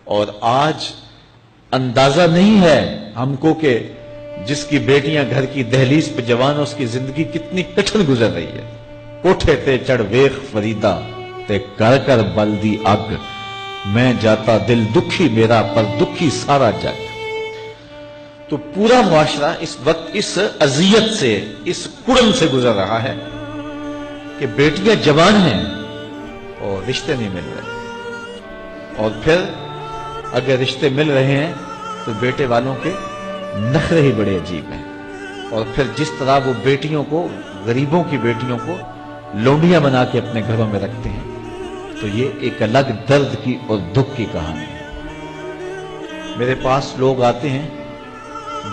اور آج اندازہ نہیں ہے ہم کو کہ جس کی بیٹیاں گھر کی دہلیز پہ جوان اس کی زندگی کتنی کٹھن گزر رہی ہے. کوٹھے تے چڑھ ویخ فریدا تے کر کر بلدی اگ، میں جاتا دل دکھی میرا پر دکھی سارا جگ. تو پورا معاشرہ اس وقت اس اذیت سے، اس کڑن سے گزر رہا ہے کہ بیٹیاں جوان ہیں اور رشتے نہیں مل رہے، اور پھر اگر رشتے مل رہے ہیں تو بیٹے والوں کے نخرے ہی بڑے عجیب ہیں. اور پھر جس طرح وہ بیٹیوں کو، غریبوں کی بیٹیوں کو لونڈیاں بنا کے اپنے گھروں میں رکھتے ہیں، تو یہ ایک الگ درد کی اور دکھ کی کہانی ہے. میرے پاس لوگ آتے ہیں،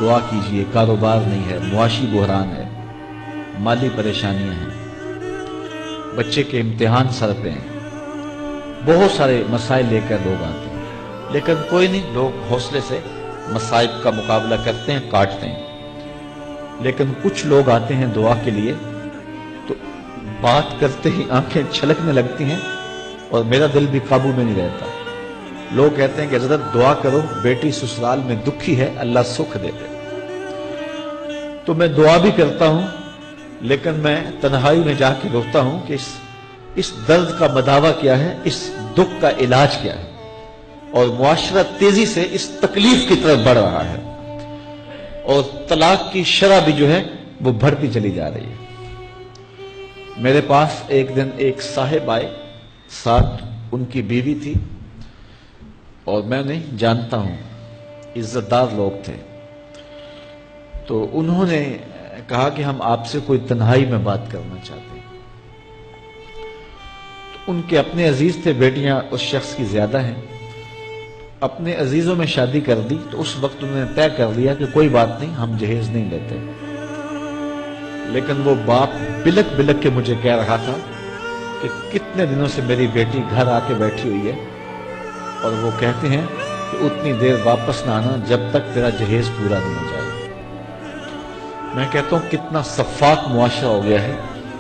دعا کیجئے، کاروبار نہیں ہے، معاشی بحران ہے، مالی پریشانیاں ہیں، بچے کے امتحان سر پہ ہیں، بہت سارے مسائل لے کر لوگ آتے ہیں، لیکن کوئی نہیں، لوگ حوصلے سے مصائب کا مقابلہ کرتے ہیں، کاٹتے ہیں. لیکن کچھ لوگ آتے ہیں دعا کے لیے تو بات کرتے ہی آنکھیں چھلکنے لگتی ہیں اور میرا دل بھی قابو میں نہیں رہتا. لوگ کہتے ہیں کہ حضرت دعا کرو، بیٹی سسرال میں دکھی ہے، اللہ سکھ دے دے. تو میں دعا بھی کرتا ہوں، لیکن میں تنہائی میں جا کے روتا ہوں کہ اس درد کا مداوع کیا ہے، اس دکھ کا علاج کیا ہے. اور معاشرہ تیزی سے اس تکلیف کی طرف بڑھ رہا ہے، اور طلاق کی شرح بھی جو ہے وہ بڑھتی چلی جا رہی ہے. میرے پاس ایک دن ایک صاحب آئے، ساتھ ان کی بیوی تھی، اور میں انہیں جانتا ہوں، عزت دار لوگ تھے. تو انہوں نے کہا کہ ہم آپ سے کوئی تنہائی میں بات کرنا چاہتے ہیں. تو ان کے اپنے عزیز تھے، بیٹیاں اس شخص کی زیادہ ہیں، اپنے عزیزوں میں شادی کر دی. تو اس وقت انہوں نے طے کر لیا کہ کوئی بات نہیں، ہم جہیز نہیں لیتے. لیکن وہ باپ بلک بلک کے مجھے کہہ رہا تھا کہ کتنے دنوں سے میری بیٹی گھر آ کے بیٹھی ہوئی ہے، اور وہ کہتے ہیں کہ اتنی دیر واپس نہ آنا جب تک تیرا جہیز پورا نہیں ہو جائے. میں کہتا ہوں کتنا صفاق معاشرہ ہو گیا ہے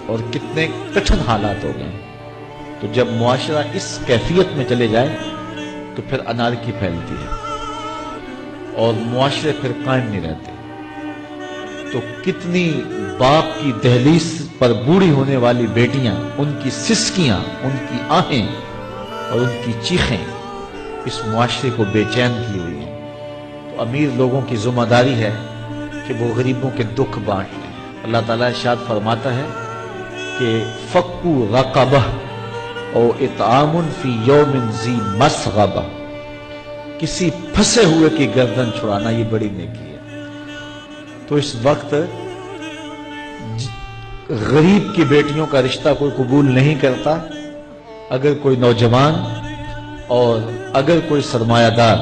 اور کتنے کٹھن حالات ہو گئے ہیں. تو جب معاشرہ اس کیفیت میں چلے جائے تو پھر انارکی پھیلتی ہے اور معاشرے پھر قائم نہیں رہتے. تو کتنی باپ کی دہلیز پر بوڑھی ہونے والی بیٹیاں، ان کی سسکیاں، ان کی آہیں اور ان کی چیخیں اس معاشرے کو بے چین کی ہوئی ہیں. تو امیر لوگوں کی ذمہ داری ہے کہ وہ غریبوں کے دکھ بانٹ لیں. اللہ تعالیٰ ارشاد فرماتا ہے کہ فکو رقبہ او اطعام فی یوم ذی مسغبہ، کسی پھنسے ہوئے کی گردن چھڑانا یہ بڑی نیکی ہے. تو اس وقت غریب کی بیٹیوں کا رشتہ کوئی قبول نہیں کرتا. اگر کوئی نوجوان اور اگر کوئی سرمایہ دار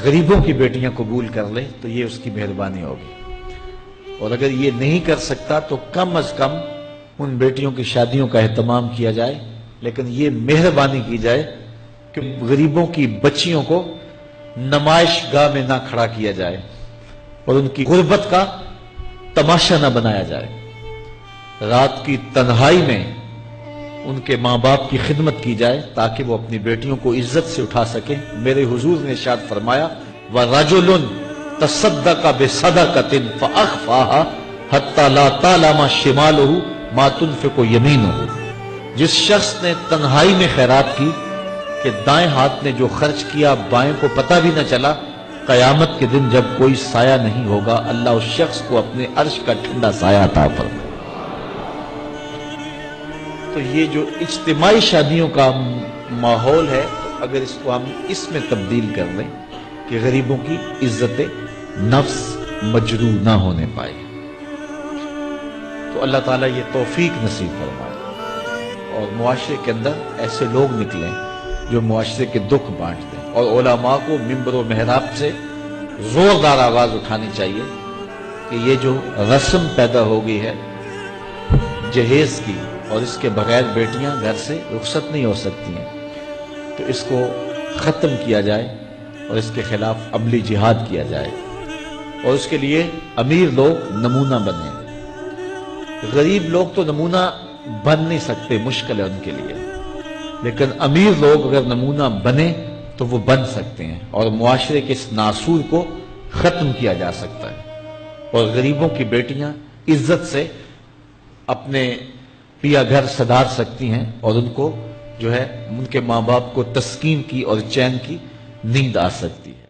غریبوں کی بیٹیاں قبول کر لے تو یہ اس کی مہربانی ہوگی. اور اگر یہ نہیں کر سکتا تو کم از کم ان بیٹیوں کی شادیوں کا اہتمام کیا جائے، لیکن یہ مہربانی کی جائے کہ غریبوں کی بچیوں کو نمائش گاہ میں نہ کھڑا کیا جائے اور ان کی غربت کا تماشا نہ بنایا جائے. رات کی تنہائی میں ان کے ماں باپ کی خدمت کی جائے تاکہ وہ اپنی بیٹیوں کو عزت سے اٹھا سکیں. میرے حضور نے ارشاد فرمایا وَرَجُلٌ تَصَدَّقَ بِصَدَقَةٍ فَأَخْفَاهَا حَتَّى لَا تَعْلَمَ شِمَالُهُ مَا تُنْفِقُ يَمِينُهُ. جس شخص نے تنہائی میں خیرات کی کہ دائیں ہاتھ نے جو خرچ کیا بائیں کو پتہ بھی نہ چلا، قیامت کے دن جب کوئی سایہ نہیں ہوگا اللہ اس شخص کو اپنے عرش کا ٹھنڈا سایہ عطا فرمائے. تو یہ جو اجتماعی شادیوں کا ماحول ہے، تو اگر اس کو ہم اس میں تبدیل کر لیں کہ غریبوں کی عزت نفس مجروح نہ ہونے پائے، تو اللہ تعالیٰ یہ توفیق نصیب فرمائے اور معاشرے کے اندر ایسے لوگ نکلیں جو معاشرے کے دکھ بانٹ دیں. اور علماء کو منبر و محراب سے زوردار آواز اٹھانی چاہیے کہ یہ جو رسم پیدا ہو گئی ہے جہیز کی، اور اس کے بغیر بیٹیاں گھر سے رخصت نہیں ہو سکتی ہیں، تو اس کو ختم کیا جائے اور اس کے خلاف عملی جہاد کیا جائے. اور اس کے لیے امیر لوگ نمونہ بنیں. غریب لوگ تو نمونہ بن نہیں سکتے، مشکل ہے ان کے لیے، لیکن امیر لوگ اگر نمونہ بنے تو وہ بن سکتے ہیں اور معاشرے کے اس ناسور کو ختم کیا جا سکتا ہے، اور غریبوں کی بیٹیاں عزت سے اپنے پیا گھر سدھار سکتی ہیں، اور ان کو جو ہے ان کے ماں باپ کو تسکین کی اور چین کی نیند آ سکتی ہے۔